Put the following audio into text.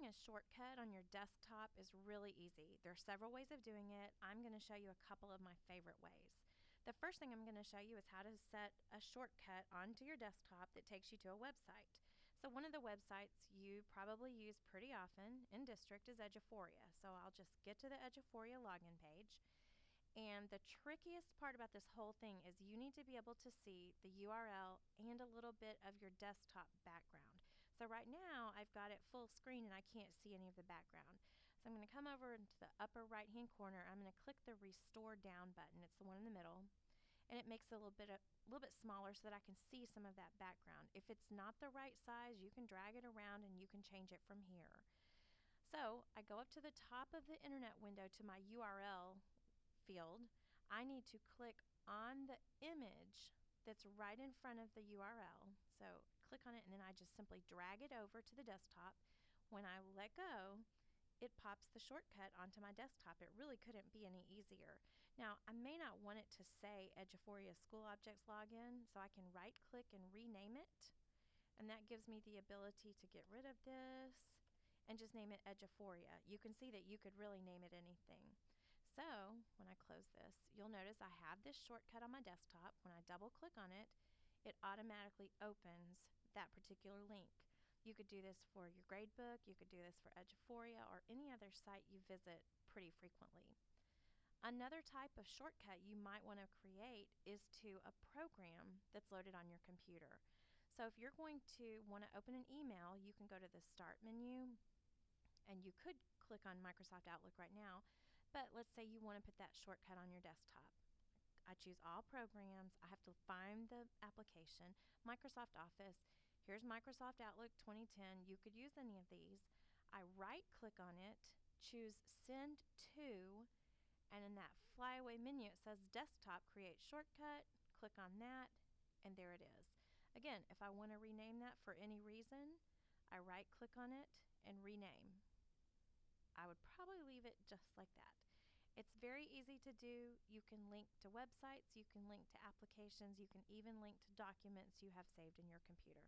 Creating a shortcut on your desktop is really easy. There are several ways of doing it. I'm going to show you a couple of my favorite ways. The first thing I'm going to show you is how to set a shortcut onto your desktop that takes you to a website. So one of the websites you probably use pretty often in district is Eduphoria. So I'll just get to the Eduphoria login page. And the trickiest part about this whole thing is you need to be able to see the URL and a little bit of your desktop background. So right now I've got it full screen and I can't see any of the background. So I'm going to come over into the upper right hand corner. I'm going to click the Restore Down button. It's the one in the middle. And it makes it a little bit smaller so that I can see some of that background. If it's not the right size, you can drag it around and you can change it from here. So I go up to the top of the internet window to my URL field. I need to click on the image that's right in front of the URL. So click on it and then I just simply drag it over to the desktop. When I let go, it pops the shortcut onto my desktop. It really couldn't be any easier. Now, I may not want it to say Eduphoria School Objects Login, so I can right click and rename it. And that gives me the ability to get rid of this and just name it Eduphoria. You can see that you could really name it anything. So when I close this, you'll notice I have this shortcut on my desktop. When I double click on it, it automatically opens that particular link. You could do this for your gradebook, you could do this for Eduphoria or any other site you visit pretty frequently. Another type of shortcut you might want to create is to a program that's loaded on your computer. So if you're going to want to open an email, you can go to the Start menu and you could click on Microsoft Outlook right now, but let's say you want to put that shortcut on your desktop. I choose All Programs. I have to find the application, Microsoft Office. Here's Microsoft Outlook 2010. You could use any of these. I right click on it, choose Send To, and in that flyaway menu it says Desktop Create Shortcut. Click on that, and there it is. Again, if I want to rename that for any reason, I right click on it and rename. I would probably leave it just like that. It's very easy to do. You can link to websites, you can link to applications, you can even link to documents you have saved in your computer.